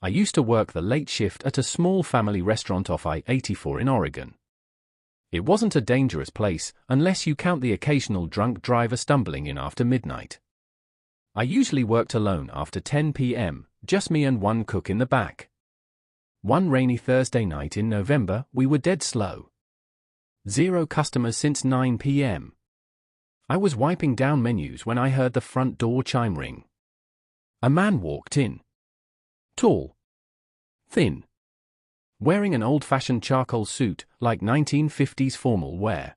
I used to work the late shift at a small family restaurant off I-84 in Oregon. It wasn't a dangerous place, unless you count the occasional drunk driver stumbling in after midnight. I usually worked alone after 10 p.m., just me and one cook in the back. One rainy Thursday night in November, we were dead slow. 0 customers since 9 p.m. I was wiping down menus when I heard the front door chime ring. A man walked in. Tall. Thin. Wearing an old-fashioned charcoal suit, like 1950s formal wear.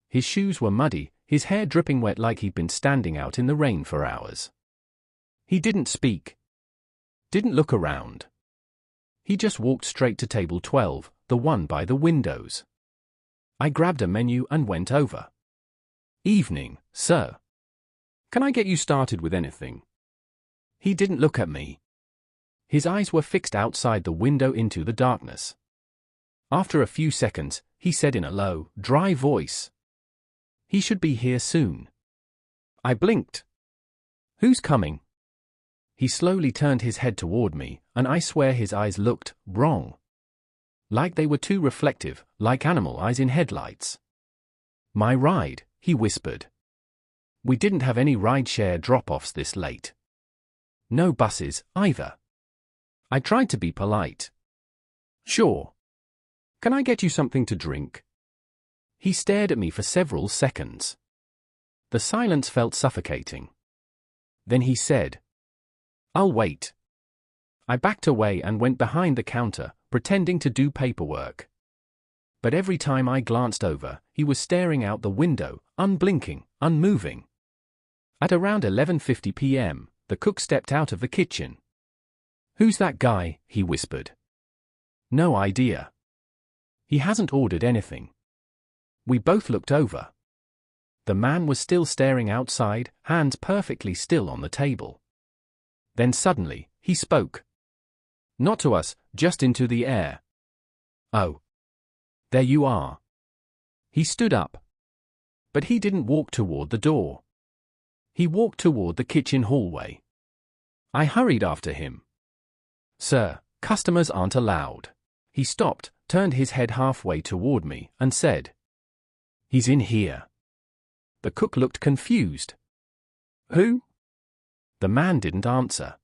His shoes were muddy, his hair dripping wet like he'd been standing out in the rain for hours. He didn't speak. Didn't look around. He just walked straight to table 12, the one by the windows. I grabbed a menu and went over. "Evening, sir. Can I get you started with anything?" He didn't look at me. His eyes were fixed outside the window into the darkness. After a few seconds, he said in a low, dry voice, "He should be here soon." I blinked. "Who's coming?" He slowly turned his head toward me, and I swear his eyes looked wrong. Like they were too reflective, like animal eyes in headlights. "My ride," he whispered. We didn't have any ride-share drop-offs this late. No buses, either. I tried to be polite. "Sure. Can I get you something to drink?" He stared at me for several seconds. The silence felt suffocating. Then he said, "I'll wait." I backed away and went behind the counter, pretending to do paperwork. But every time I glanced over, he was staring out the window, unblinking, unmoving. At around 11:50 p.m., the cook stepped out of the kitchen. "Who's that guy?" he whispered. "No idea. He hasn't ordered anything." We both looked over. The man was still staring outside, hands perfectly still on the table. Then suddenly, he spoke. Not to us, just into the air. "Oh. There you are." He stood up. But he didn't walk toward the door. He walked toward the kitchen hallway. I hurried after him. "Sir, customers aren't allowed." He stopped, turned his head halfway toward me, and said, "He's in here." The cook looked confused. "Who?" The man didn't answer.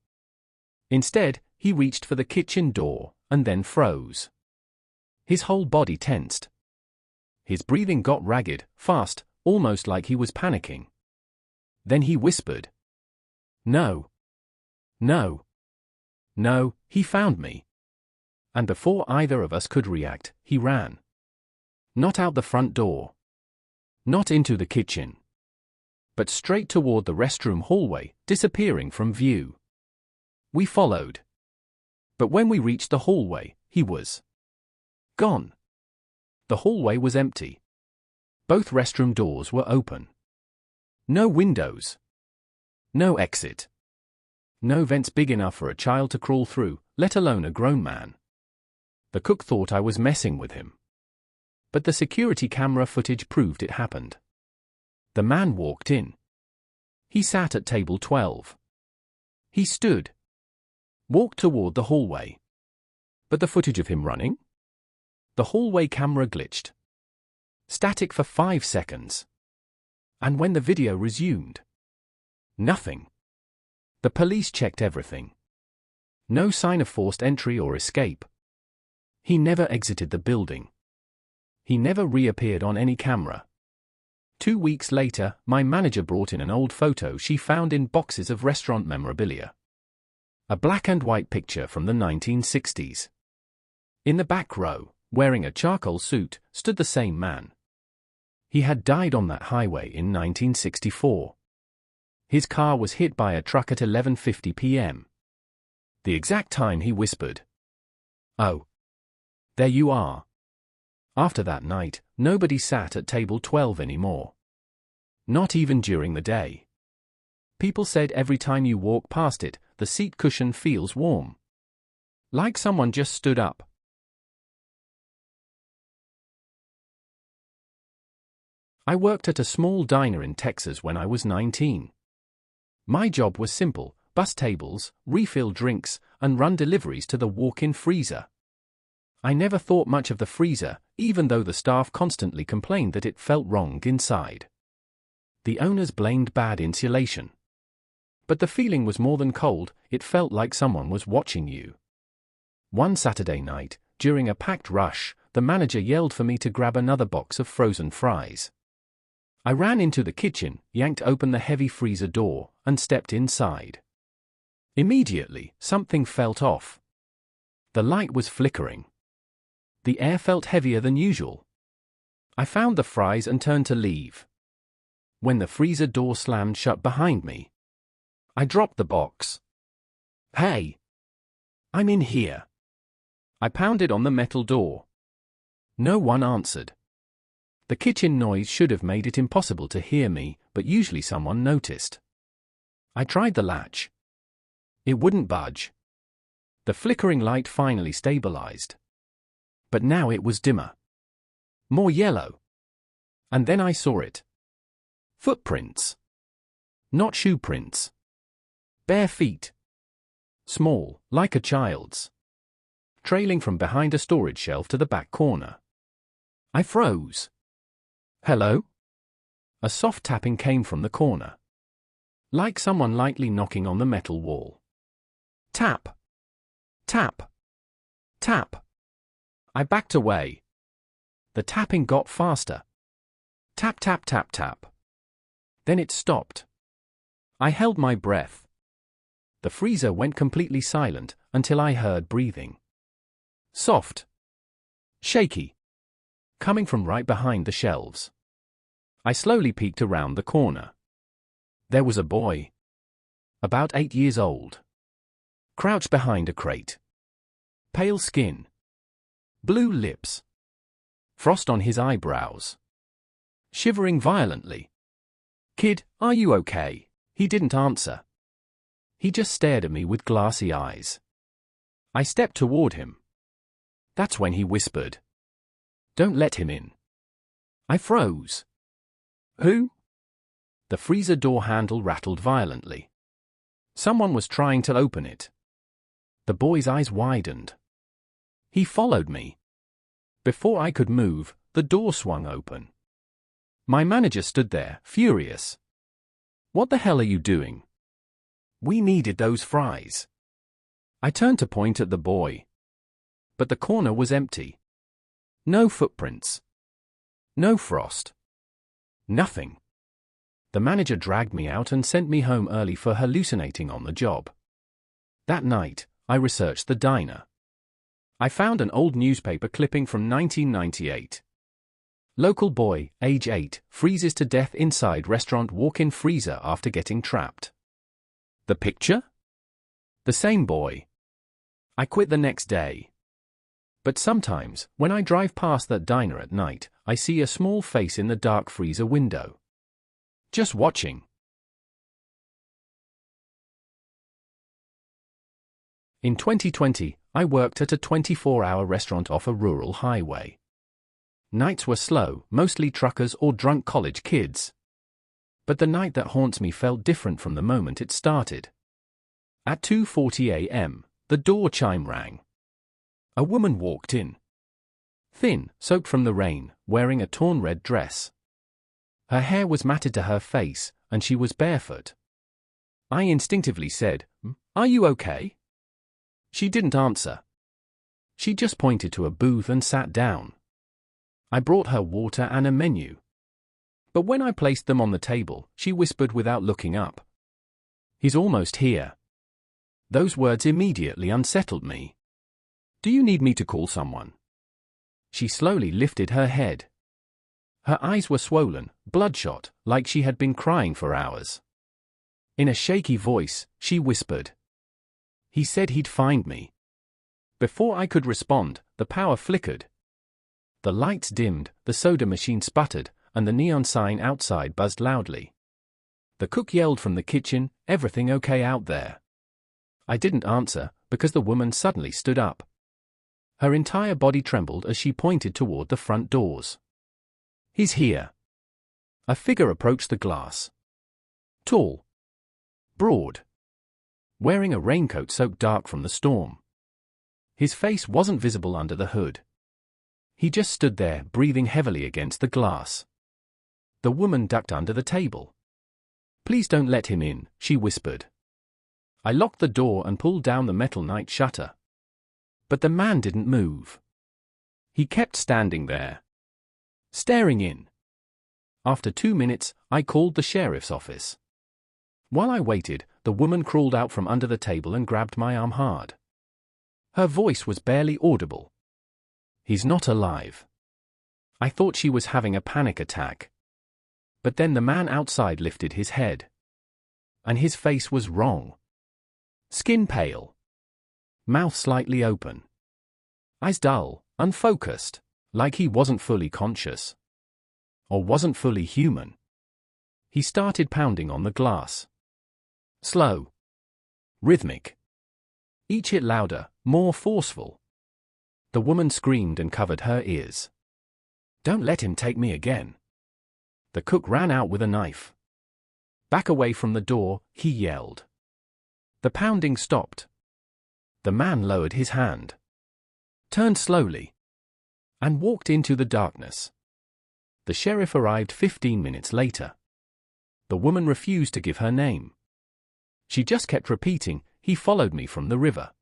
Instead, he reached for the kitchen door, and then froze. His whole body tensed. His breathing got ragged, fast, almost like he was panicking. Then he whispered, "No. No. No, he found me." And before either of us could react, he ran. Not out the front door. Not into the kitchen. But straight toward the restroom hallway, disappearing from view. We followed. But when we reached the hallway, he was gone. The hallway was empty. Both restroom doors were open. No windows. No exit. No vents big enough for a child to crawl through, let alone a grown man. The cook thought I was messing with him. But the security camera footage proved it happened. The man walked in. He sat at table 12. He stood. Walked toward the hallway. But the footage of him running? The hallway camera glitched. Static for 5 seconds. And when the video resumed, nothing. The police checked everything. No sign of forced entry or escape. He never exited the building. He never reappeared on any camera. 2 weeks later, my manager brought in an old photo she found in boxes of restaurant memorabilia. A black and white picture from the 1960s. In the back row, wearing a charcoal suit, stood the same man. He had died on that highway in 1964. His car was hit by a truck at 11:50 p.m. The exact time he whispered, "Oh. There you are." After that night, nobody sat at table 12 anymore. Not even during the day. People said every time you walk past it, the seat cushion feels warm. Like someone just stood up. I worked at a small diner in Texas when I was 19. My job was simple: bus tables, refill drinks, and run deliveries to the walk-in freezer. I never thought much of the freezer, even though the staff constantly complained that it felt wrong inside. The owners blamed bad insulation. But the feeling was more than cold, it felt like someone was watching you. One Saturday night, during a packed rush, the manager yelled for me to grab another box of frozen fries. I ran into the kitchen, yanked open the heavy freezer door, and stepped inside. Immediately, something felt off. The light was flickering. The air felt heavier than usual. I found the fries and turned to leave. When the freezer door slammed shut behind me, I dropped the box. "Hey! I'm in here." I pounded on the metal door. No one answered. The kitchen noise should have made it impossible to hear me, but usually someone noticed. I tried the latch. It wouldn't budge. The flickering light finally stabilized. But now it was dimmer. More yellow. And then I saw it. Footprints. Not shoe prints. Bare feet. Small, like a child's. Trailing from behind a storage shelf to the back corner. I froze. "Hello?" A soft tapping came from the corner. Like someone lightly knocking on the metal wall. Tap. Tap. Tap. I backed away. The tapping got faster. Tap, tap, tap, tap. Then it stopped. I held my breath. The freezer went completely silent until I heard breathing. Soft. Shaky. Coming from right behind the shelves. I slowly peeked around the corner. There was a boy. About 8 years old. Crouched behind a crate. Pale skin. Blue lips. Frost on his eyebrows. Shivering violently. "Kid, are you okay?" He didn't answer. He just stared at me with glassy eyes. I stepped toward him. That's when he whispered, "Don't let him in." I froze. "Who?" The freezer door handle rattled violently. Someone was trying to open it. The boy's eyes widened. He followed me. Before I could move, the door swung open. My manager stood there, furious. "What the hell are you doing? We needed those fries." I turned to point at the boy. But the corner was empty. No footprints. No Frost. Nothing. The manager dragged me out and sent me home early for hallucinating on the job. That night, I researched the diner. I found an old newspaper clipping from 1998. Local boy, age 8, freezes to death inside restaurant walk-in freezer after getting trapped. The picture? The same boy. I quit the next day. But sometimes, when I drive past that diner at night, I see a small face in the dark freezer window. Just watching. In 2020, I worked at a 24-hour restaurant off a rural highway. Nights were slow, mostly truckers or drunk college kids. But the night that haunts me felt different from the moment it started. At 2:40 a.m., the door chime rang. A woman walked in. Thin, soaked from the rain, wearing a torn red dress. Her hair was matted to her face, and she was barefoot. I instinctively said, "Are you okay?" She didn't answer. She just pointed to a booth and sat down. I brought her water and a menu. But when I placed them on the table, she whispered without looking up, "He's almost here." Those words immediately unsettled me. "Do you need me to call someone?" She slowly lifted her head. Her eyes were swollen, bloodshot, like she had been crying for hours. In a shaky voice, she whispered, "He said he'd find me." Before I could respond, the power flickered. The lights dimmed, the soda machine sputtered, and the neon sign outside buzzed loudly. The cook yelled from the kitchen, "Everything okay out there?" I didn't answer, because the woman suddenly stood up. Her entire body trembled as she pointed toward the front doors. "He's here." A figure approached the glass. Tall. Broad. wearing a raincoat soaked dark from the storm. His face wasn't visible under the hood. He just stood there, breathing heavily against the glass. The woman ducked under the table. "Please don't let him in," she whispered. I locked the door and pulled down the metal night shutter. But the man didn't move. He kept standing there, staring in. After 2 minutes, I called the sheriff's office. While I waited, the woman crawled out from under the table and grabbed my arm hard. Her voice was barely audible. "He's not alive." I thought she was having a panic attack. But then the man outside lifted his head. And his face was wrong. Skin pale. Mouth slightly open. Eyes dull, unfocused, like he wasn't fully conscious. Or wasn't fully human. He started pounding on the glass. Slow. Rhythmic. Each hit louder, more forceful. The woman screamed and covered her ears. "Don't let him take me again." The cook ran out with a knife. "Back away from the door," he yelled. The pounding stopped. The man lowered his hand, turned slowly, and walked into the darkness. The sheriff arrived 15 minutes later. The woman refused to give her name. She just kept repeating, "He followed me from the river.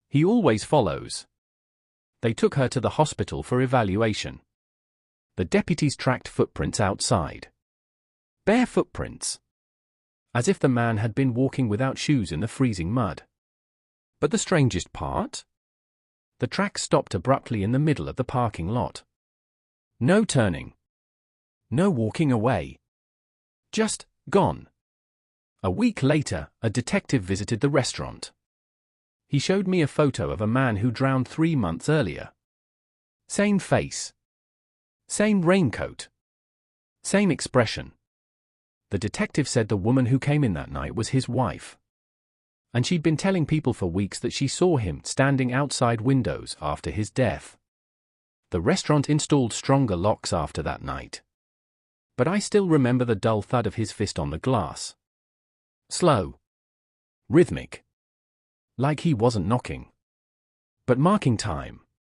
He always follows." They took her to the hospital for evaluation. The deputies tracked footprints outside. Bare footprints. As if the man had been walking without shoes in the freezing mud. But the strangest part? The track stopped abruptly in the middle of the parking lot. No turning. No walking away. Just gone. A week later, a detective visited the restaurant. He showed me a photo of a man who drowned 3 months earlier. Same face. Same raincoat. Same expression. The detective said the woman who came in that night was his wife. And she'd been telling people for weeks that she saw him standing outside windows after his death. The restaurant installed stronger locks after that night. But I still remember the dull thud of his fist on the glass. Slow. Rhythmic. Like he wasn't knocking, but marking time.